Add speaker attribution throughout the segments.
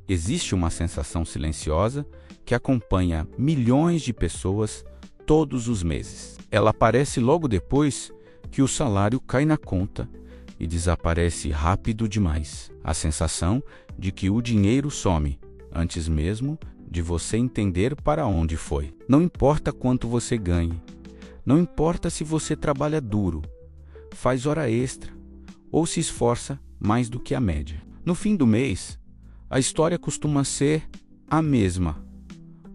Speaker 1: Existe uma sensação silenciosa que acompanha milhões de pessoas todos os meses. Ela aparece logo depois que o salário cai na conta e desaparece rápido demais. A sensação de que o dinheiro some, antes mesmo de você entender para onde foi. Não importa quanto você ganhe, não importa se você trabalha duro, faz hora extra ou se esforça mais do que a média. No fim do mês, a história costuma ser a mesma.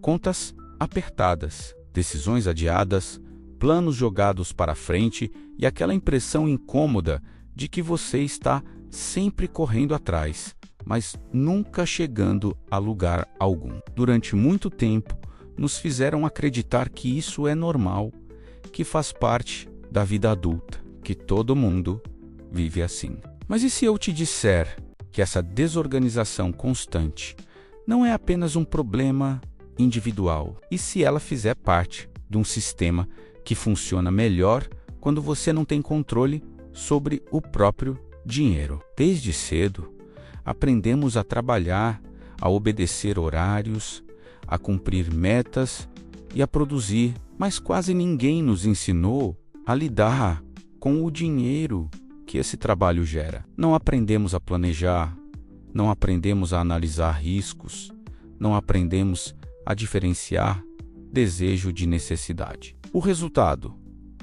Speaker 1: Contas apertadas, decisões adiadas, planos jogados para frente e aquela impressão incômoda de que você está sempre correndo atrás, mas nunca chegando a lugar algum. Durante muito tempo, nos fizeram acreditar que isso é normal, que faz parte da vida adulta, que todo mundo vive assim. Mas e se eu te disser que essa desorganização constante não é apenas um problema individual? E se ela fizer parte de um sistema que funciona melhor quando você não tem controle sobre o próprio dinheiro? Desde cedo, aprendemos a trabalhar, a obedecer horários, a cumprir metas e a produzir, mas quase ninguém nos ensinou a lidar com o dinheiro que esse trabalho gera. Não aprendemos a planejar, não aprendemos a analisar riscos, não aprendemos a diferenciar desejo de necessidade. O resultado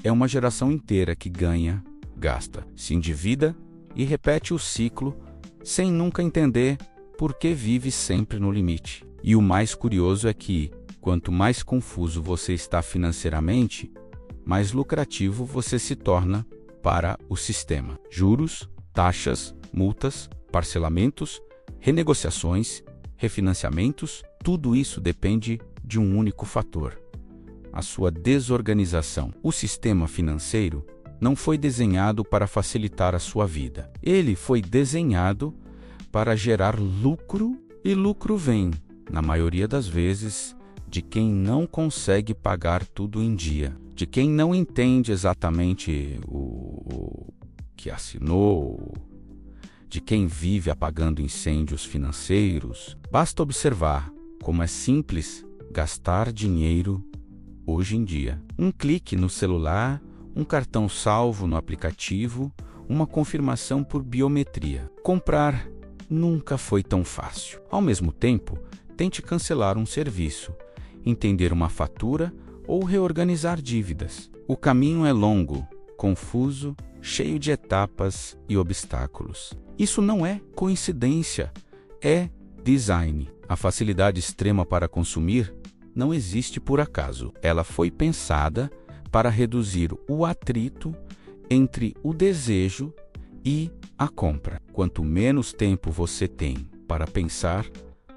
Speaker 1: é uma geração inteira que ganha, gasta, se endivida e repete o ciclo sem nunca entender por que vive sempre no limite. E o mais curioso é que, quanto mais confuso você está financeiramente, mais lucrativo você se torna para o sistema. Juros, taxas, multas, parcelamentos, renegociações, refinanciamentos, tudo isso depende de um único fator: a sua desorganização. O sistema financeiro não foi desenhado para facilitar a sua vida. Ele foi desenhado para gerar lucro, e lucro vem, na maioria das vezes, de quem não consegue pagar tudo em dia, de quem não entende exatamente o que assinou, de quem vive apagando incêndios financeiros. Basta observar como é simples gastar dinheiro hoje em dia. Um clique no celular, um cartão salvo no aplicativo, uma confirmação por biometria. Comprar nunca foi tão fácil. Ao mesmo tempo, tente cancelar um serviço, entender uma fatura ou reorganizar dívidas. O caminho é longo, confuso, cheio de etapas e obstáculos. Isso não é coincidência, é design. A facilidade extrema para consumir não existe por acaso. Ela foi pensada para reduzir o atrito entre o desejo e a compra. Quanto menos tempo você tem para pensar,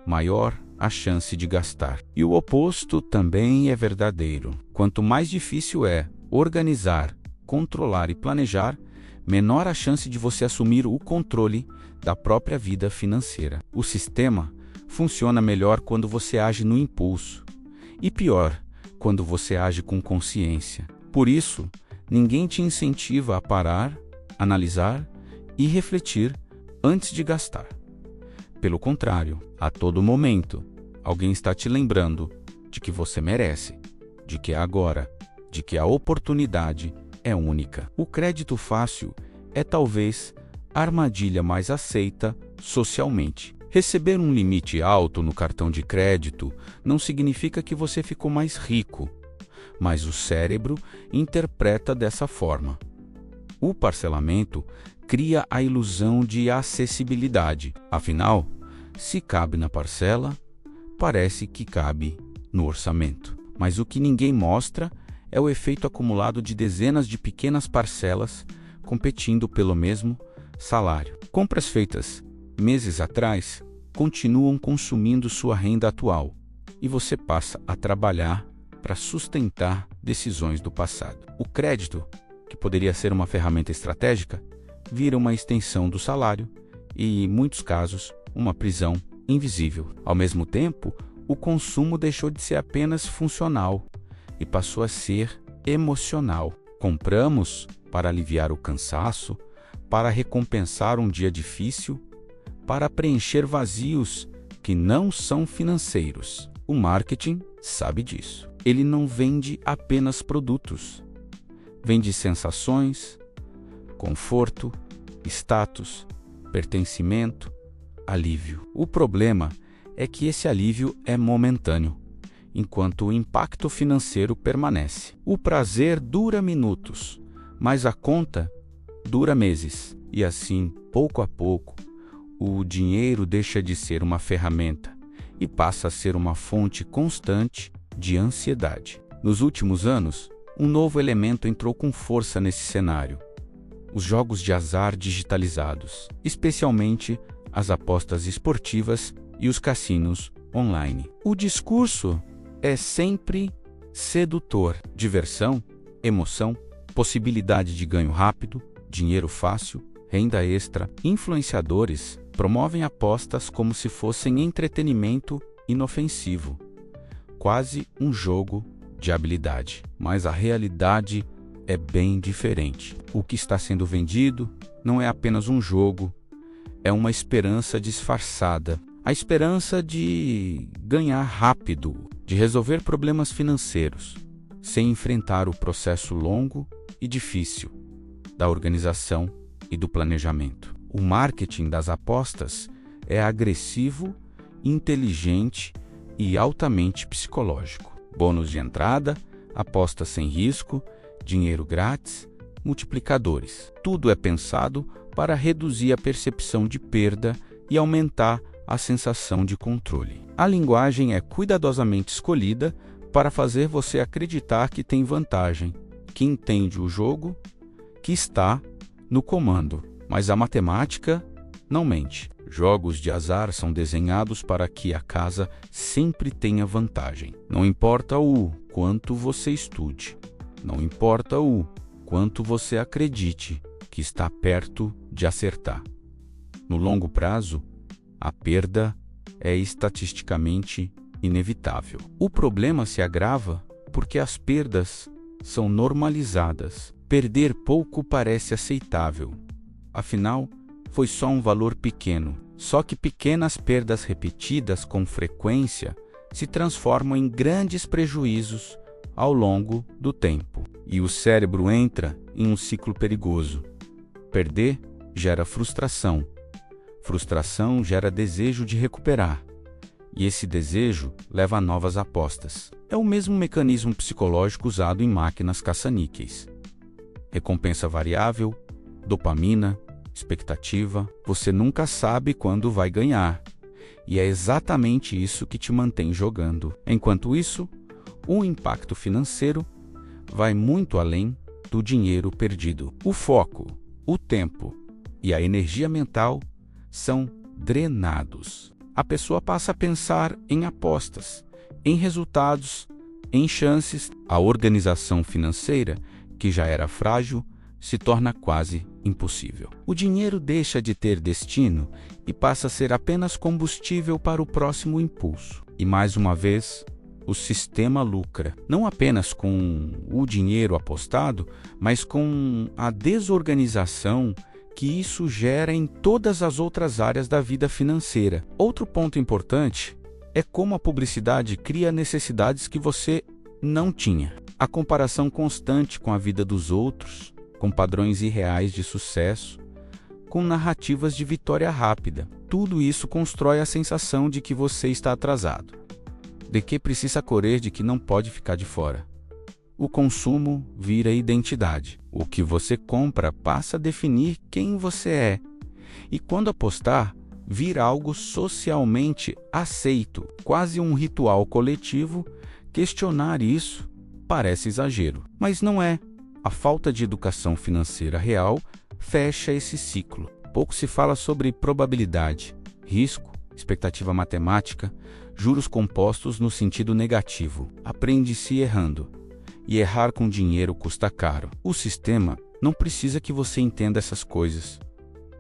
Speaker 1: maior a chance de gastar. E o oposto também é verdadeiro. Quanto mais difícil é organizar, controlar e planejar, menor a chance de você assumir o controle da própria vida financeira. O sistema funciona melhor quando você age no impulso, e pior, quando você age com consciência. Por isso, ninguém te incentiva a parar, analisar e refletir antes de gastar. Pelo contrário, a todo momento, alguém está te lembrando de que você merece, de que é agora, de que a oportunidade é única. O crédito fácil é talvez a armadilha mais aceita socialmente. Receber um limite alto no cartão de crédito não significa que você ficou mais rico, mas o cérebro interpreta dessa forma. O parcelamento cria a ilusão de acessibilidade. Afinal, se cabe na parcela, parece que cabe no orçamento. Mas o que ninguém mostra é o efeito acumulado de dezenas de pequenas parcelas competindo pelo mesmo salário. Compras feitas meses atrás continuam consumindo sua renda atual e você passa a trabalhar para sustentar decisões do passado. O crédito, que poderia ser uma ferramenta estratégica, vira uma extensão do salário e, em muitos casos, uma prisão invisível. Ao mesmo tempo, o consumo deixou de ser apenas funcional e passou a ser emocional. Compramos para aliviar o cansaço, para recompensar um dia difícil, para preencher vazios que não são financeiros. O marketing sabe disso. Ele não vende apenas produtos. Vende sensações, conforto, status, pertencimento, alívio. O problema é que esse alívio é momentâneo, enquanto o impacto financeiro permanece. O prazer dura minutos, mas a conta dura meses. E assim, pouco a pouco, o dinheiro deixa de ser uma ferramenta e passa a ser uma fonte constante de ansiedade. Nos últimos anos, um novo elemento entrou com força nesse cenário: os jogos de azar digitalizados, especialmente as apostas esportivas e os cassinos online. O discurso é sempre sedutor: diversão, emoção, possibilidade de ganho rápido, dinheiro fácil, renda extra. Influenciadores promovem apostas como se fossem entretenimento inofensivo, quase um jogo de habilidade. Mas a realidade é bem diferente. O que está sendo vendido não é apenas um jogo, é uma esperança disfarçada. A esperança de ganhar rápido, de resolver problemas financeiros, sem enfrentar o processo longo e difícil da organização e do planejamento. O marketing das apostas é agressivo, inteligente e altamente psicológico. Bônus de entrada, apostas sem risco, dinheiro grátis, multiplicadores. Tudo é pensado para reduzir a percepção de perda e aumentar a sensação de controle. A linguagem é cuidadosamente escolhida para fazer você acreditar que tem vantagem, que entende o jogo, que está no comando. Mas a matemática não mente. Jogos de azar são desenhados para que a casa sempre tenha vantagem. Não importa o quanto você estude, não importa o quanto você acredite que está perto de acertar. No longo prazo, a perda é estatisticamente inevitável. O problema se agrava porque as perdas são normalizadas. Perder pouco parece aceitável. Afinal, foi só um valor pequeno. Só que pequenas perdas repetidas com frequência se transformam em grandes prejuízos ao longo do tempo. E o cérebro entra em um ciclo perigoso. Perder gera frustração. Frustração gera desejo de recuperar. E esse desejo leva a novas apostas. É o mesmo mecanismo psicológico usado em máquinas caça-níqueis. Recompensa variável, dopamina, expectativa. Você nunca sabe quando vai ganhar. E é exatamente isso que te mantém jogando. Enquanto isso, o impacto financeiro vai muito além do dinheiro perdido. O foco, o tempo e a energia mental são drenados. A pessoa passa a pensar em apostas, em resultados, em chances. A organização financeira, que já era frágil, se torna quase impossível. O dinheiro deixa de ter destino e passa a ser apenas combustível para o próximo impulso. E mais uma vez, o sistema lucra, não apenas com o dinheiro apostado, mas com a desorganização que isso gera em todas as outras áreas da vida financeira. Outro ponto importante é como a publicidade cria necessidades que você não tinha. A comparação constante com a vida dos outros, com padrões irreais de sucesso, com narrativas de vitória rápida. Tudo isso constrói a sensação de que você está atrasado, de que precisa correr, de que não pode ficar de fora. O consumo vira identidade. O que você compra passa a definir quem você é. E quando apostar, vira algo socialmente aceito, quase um ritual coletivo. Questionar isso parece exagero, mas não é. A falta de educação financeira real fecha esse ciclo. Pouco se fala sobre probabilidade, risco, expectativa matemática, juros compostos no sentido negativo. Aprende-se errando. E errar com dinheiro custa caro. O sistema não precisa que você entenda essas coisas.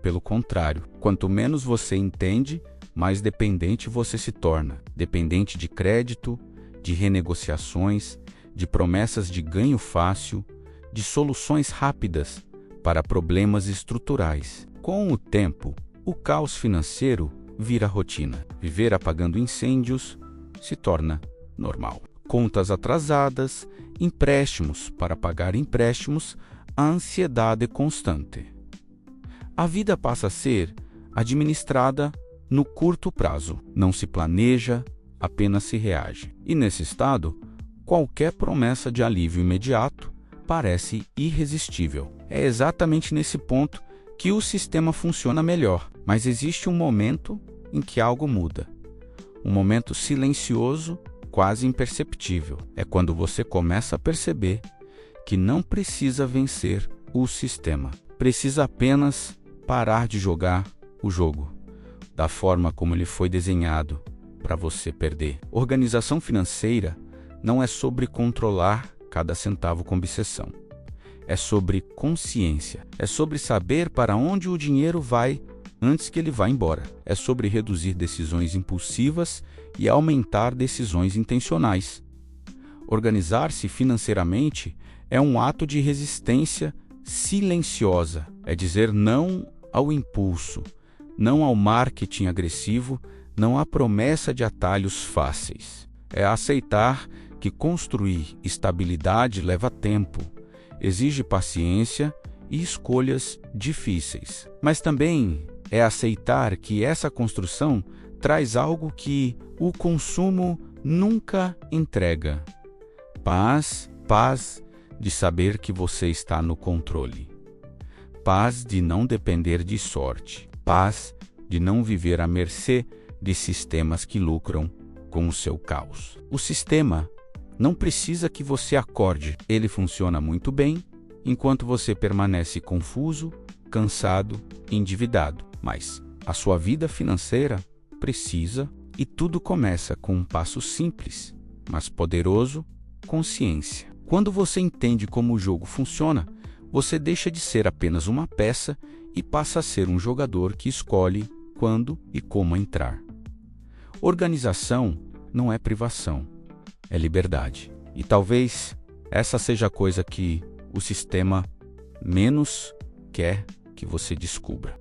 Speaker 1: Pelo contrário, quanto menos você entende, mais dependente você se torna. Dependente de crédito, de renegociações, de promessas de ganho fácil, de soluções rápidas para problemas estruturais. Com o tempo, o caos financeiro vira rotina. Viver apagando incêndios se torna normal. Contas atrasadas, empréstimos para pagar empréstimos, a ansiedade constante. A vida passa a ser administrada no curto prazo. Não se planeja, apenas se reage. E nesse estado, qualquer promessa de alívio imediato parece irresistível. É exatamente nesse ponto que o sistema funciona melhor. Mas existe um momento em que algo muda. Um momento silencioso, quase imperceptível. É quando você começa a perceber que não precisa vencer o sistema. Precisa apenas parar de jogar o jogo da forma como ele foi desenhado para você perder. Organização financeira não é sobre controlar cada centavo com obsessão. É sobre consciência. É sobre saber para onde o dinheiro vai antes que ele vá embora. É sobre reduzir decisões impulsivas e aumentar decisões intencionais. Organizar-se financeiramente é um ato de resistência silenciosa. É dizer não ao impulso, não ao marketing agressivo, não à promessa de atalhos fáceis. É aceitar que construir estabilidade leva tempo, exige paciência e escolhas difíceis. Mas também é aceitar que essa construção traz algo que o consumo nunca entrega. Paz de saber que você está no controle. Paz de não depender de sorte. Paz de não viver à mercê de sistemas que lucram com o seu caos. O sistema não precisa que você acorde. Ele funciona muito bem enquanto você permanece confuso, cansado, endividado. Mas a sua vida financeira precisa, e tudo começa com um passo simples, mas poderoso: consciência. Quando você entende como o jogo funciona, você deixa de ser apenas uma peça e passa a ser um jogador que escolhe quando e como entrar. Organização não é privação, é liberdade. E talvez essa seja a coisa que o sistema menos quer que você descubra.